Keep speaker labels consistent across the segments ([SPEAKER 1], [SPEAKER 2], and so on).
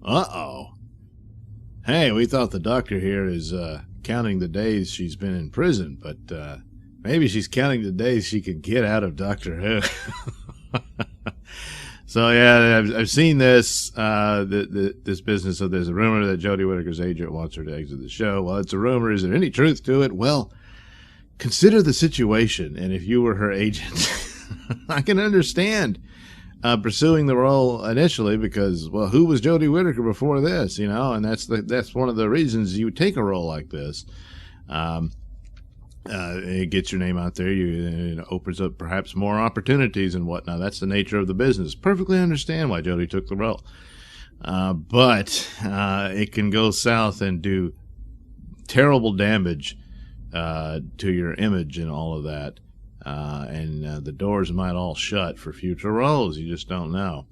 [SPEAKER 1] Uh-oh. Hey, we thought the doctor here is counting the days she's been in prison, but maybe she's counting the days she could get out of Doctor Who. So yeah, I've seen this this business of there's a rumor that Jodie Whittaker's agent wants her to exit the show. Well, it's a rumor. Is there any truth to it? Well, consider the situation, and if you were her agent, I can understand pursuing the role initially because, well, who was Jodie Whittaker before this? You know, and that's one of the reasons you take a role like this. It gets your name out there. It opens up perhaps more opportunities and whatnot. That's the nature of the business. Perfectly understand why Jodie took the role. But it can go south and do terrible damage to your image and all of that. And the doors might all shut for future roles. You just don't know.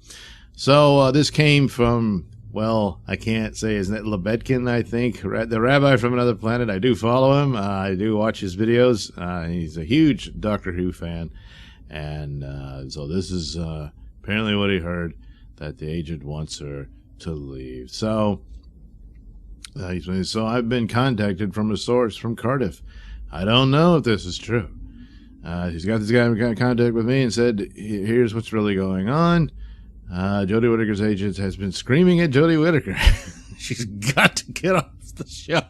[SPEAKER 1] So this came from, well, I can't say, isn't it Lebedkin, I think? The rabbi from another planet. I do follow him. I do watch his videos. He's a huge Doctor Who fan. And so this is apparently what he heard, that the agent wants her to leave. So, so I've been contacted from a source from Cardiff. I don't know if this is true. He's got this guy in contact with me and said, here's what's really going on. Jodie Whittaker's agent has been screaming at Jodie Whittaker. She's got to get off the show.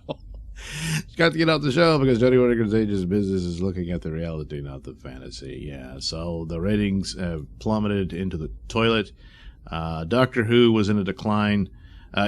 [SPEAKER 1] She's got to get off the show because Jodie Whittaker's agent's business is looking at the reality, not the fantasy. Yeah, so the ratings have plummeted into the toilet. Doctor Who was in a decline.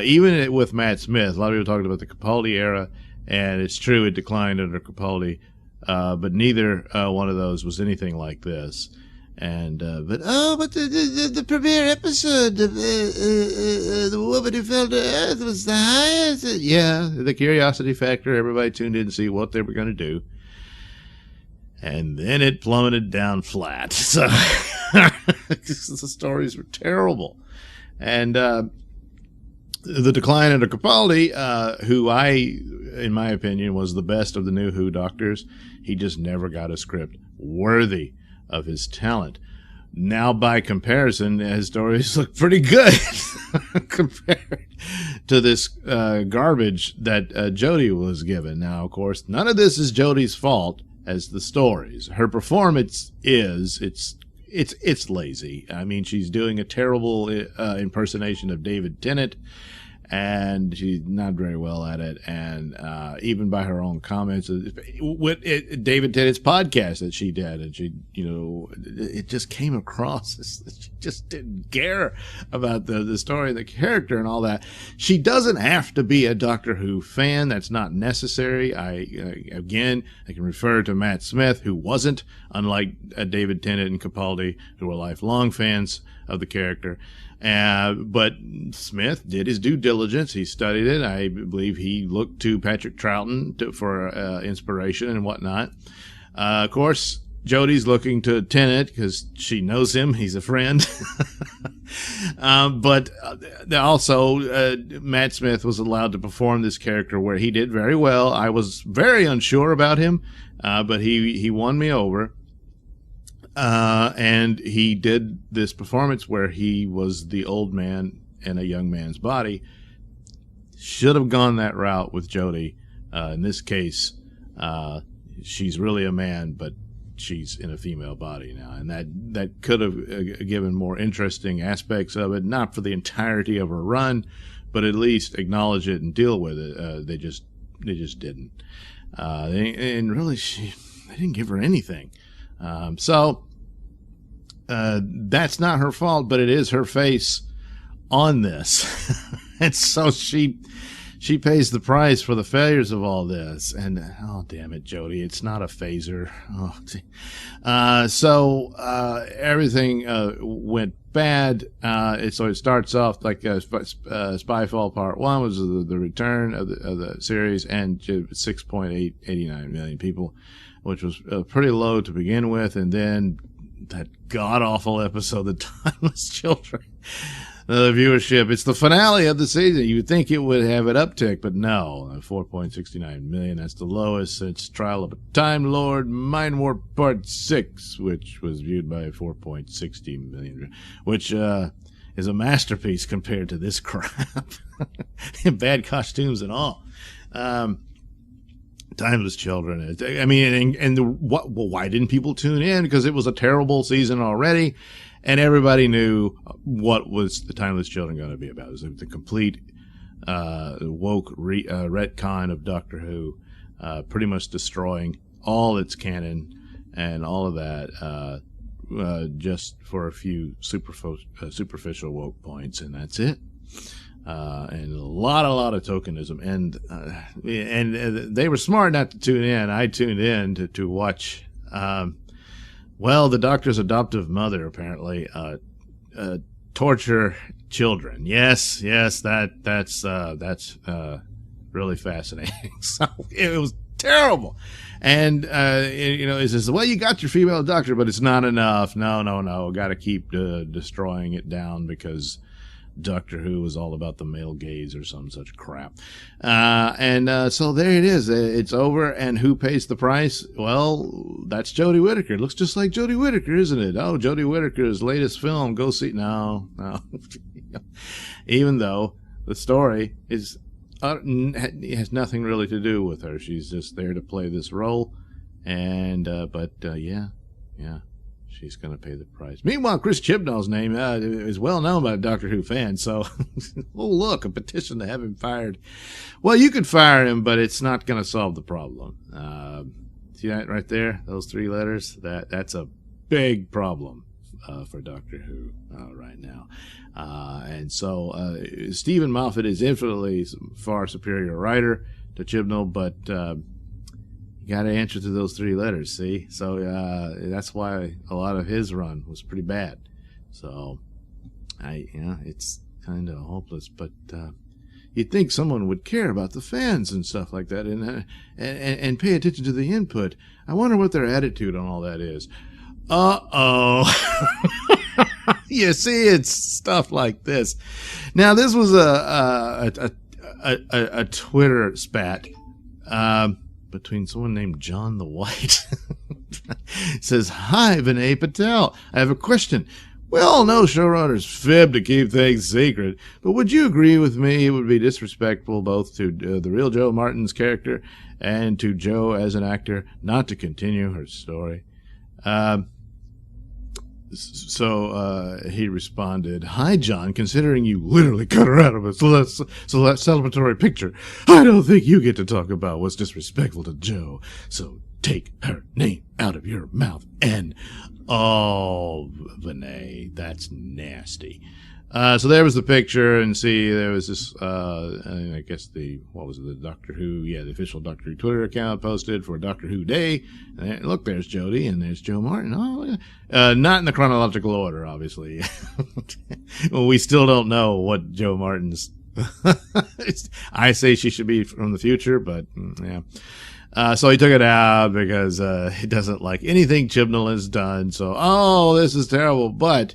[SPEAKER 1] Even with Matt Smith, a lot of people talked about the Capaldi era, and it's true, it declined under Capaldi. But neither one of those was anything like this. And but the premiere episode of the woman who fell to earth was the highest. Yeah, the curiosity factor. Everybody tuned in to see what they were going to do, and then it plummeted down flat. So the stories were terrible, and the decline under Capaldi, who in my opinion, was the best of the new Who doctors. He just never got a script worthy of his talent. Now, by comparison, his stories look pretty good compared to this garbage that Jodie was given. Now, of course, none of this is Jodie's fault as the stories. Her performance it's lazy. I mean, she's doing a terrible impersonation of David Tennant, and she's not very well at it. And even by her own comments, with David Tennant's podcast that she did, and she, it just came across as she just didn't care about the story, the character, and all that. She doesn't have to be a Doctor Who fan. That's not necessary. I can refer to Matt Smith, who wasn't, unlike David Tennant and Capaldi, who were lifelong fans of the character. But Smith did his due diligence. He studied it. I believe he looked to Patrick Troughton for inspiration and whatnot. Of course, Jodie's looking to Tennant because she knows him. He's a friend. But also, Matt Smith was allowed to perform this character where he did very well. I was very unsure about him, but he won me over. And he did this performance where he was the old man in a young man's body. Should have gone that route with Jodie. In this case, she's really a man, but she's in a female body now. And that could have given more interesting aspects of it, not for the entirety of her run, but at least acknowledge it and deal with it. They just didn't. And really, they didn't give her anything. So that's not her fault, but it is her face on this. And so she pays the price for the failures of all this. And oh, damn it, Jodie, it's not a phaser. So everything went bad. So it starts off like Spyfall Part 1 was the return of the series, and 6.889 million people, which was pretty low to begin with, and then that god-awful episode, The Timeless Children, the viewership. It's the finale of the season. You would think it would have an uptick, but no, 4.69 million. That's the lowest since Trial of a Time Lord, Mind Warp Part 6, which was viewed by 4.60 million, which is a masterpiece compared to this crap. Bad costumes and all. Timeless Children. I mean, why didn't people tune in? Because it was a terrible season already, and everybody knew what was the Timeless Children going to be about. It was the complete woke retcon of Doctor Who, pretty much destroying all its canon and all of that, just for a few superficial woke points, and that's it. And a lot of tokenism, and they were smart not to tune in. I tuned in to watch. The Doctor's adoptive mother apparently torture children. Yes, that's really fascinating. So it was terrible. And it says, well, you got your female doctor, but it's not enough. No. Got to keep destroying it down because Doctor Who was all about the male gaze or some such crap. So there it is. It's over, and who pays the price? Well, that's Jodie Whittaker. It looks just like Jodie Whittaker, isn't it? Oh, Jodie Whittaker's latest film. Go see. No. Even though the story is has nothing really to do with her. She's just there to play this role, and yeah. She's going to pay the price. Meanwhile, Chris Chibnall's name is well known by Doctor Who fans. So, oh, look, a petition to have him fired. Well, you could fire him, but it's not going to solve the problem. See that right there? Those 3 letters? That's a big problem for Doctor Who right now. And so Stephen Moffat is infinitely far superior writer to Chibnall, but you got to answer to those 3 letters, see? So that's why a lot of his run was pretty bad. So, it's kind of hopeless. But you'd think someone would care about the fans and stuff like that, and pay attention to the input. I wonder what their attitude on all that is. Uh-oh. You see, it's stuff like this. Now, this was a Twitter spat. Between someone named John the White. It says, hi, Vinay Patel. I have a question. We all know showrunners fib to keep things secret, but would you agree with me it would be disrespectful both to the real Jo Martin's character and to Jo as an actor not to continue her story? So he responded, hi, John, considering you literally cut her out of a celebratory picture, I don't think you get to talk about what's disrespectful to Jo. So take her name out of your mouth. And, oh, Vinay, that's nasty. So there was the picture, and see, there was this, I guess the Doctor Who, the official Doctor Who Twitter account posted for Doctor Who Day. And look, there's Jodie, and there's Jo Martin. Oh, not in the chronological order, obviously. Well, we still don't know what Jo Martin's, I say she should be from the future, but, yeah. So he took it out because he doesn't like anything Chibnall has done. So, oh, this is terrible, but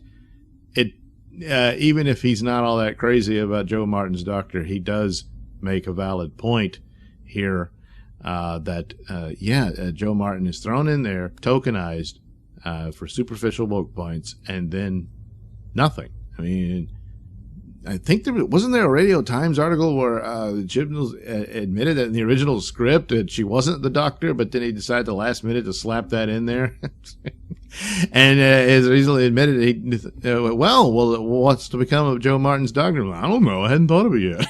[SPEAKER 1] even if he's not all that crazy about Jo Martin's Doctor, he does make a valid point here that Jo Martin is thrown in there, tokenized for superficial woke points, and then nothing. I mean, I think wasn't there a Radio Times article where Chibnall admitted that in the original script that she wasn't the Doctor, but then he decided the last minute to slap that in there. And as recently admitted, what's to become of Jo Martin's Doctor? I don't know. I hadn't thought of it yet.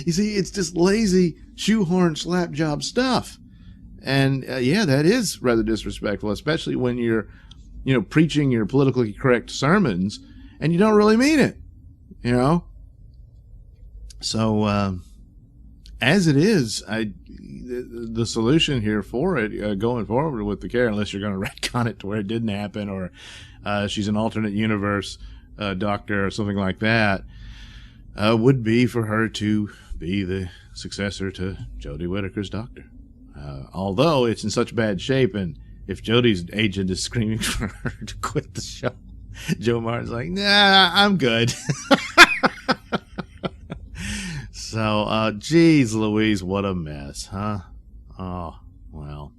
[SPEAKER 1] You see, it's just lazy shoehorn slap job stuff. And that is rather disrespectful, especially when you're, preaching your politically correct sermons and you don't really mean it, So, as it is, the solution here for it, going forward with the care, unless you're going to retcon it to where it didn't happen, or she's an alternate universe Doctor or something like that, would be for her to be the successor to Jodie Whittaker's Doctor. Although it's in such bad shape, and if Jodie's agent is screaming for her to quit the show, Jo Martin's like, nah, I'm good. So, geez Louise, what a mess, huh? Oh, well.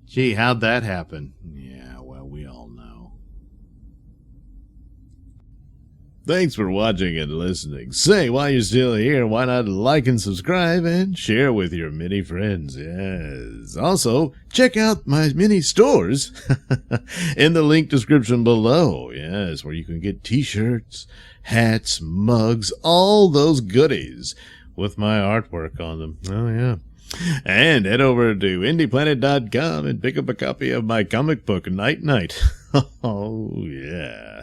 [SPEAKER 1] Gee, how'd that happen? Yeah, well, we all know. Thanks for watching and listening. Say, while you're still here, why not like and subscribe and share with your many friends? Yes. Also, check out my mini stores in the link description below. Yes, where you can get t-shirts, hats, mugs, all those goodies with my artwork on them. Oh, yeah. And head over to indieplanet.com and pick up a copy of my comic book, Night Night. Oh, yeah.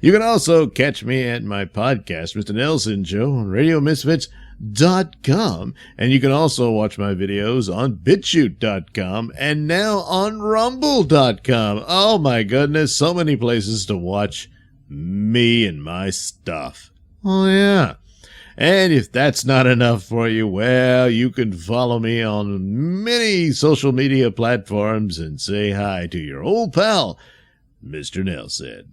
[SPEAKER 1] You can also catch me at my podcast, Mr Nailsin Show, on RadioMisfits.com. And you can also watch my videos on BitChute.com and now on Rumble.com. Oh, my goodness. So many places to watch me and my stuff. Oh, yeah. And if that's not enough for you, well, you can follow me on many social media platforms and say hi to your old pal, Mr. Nailsin.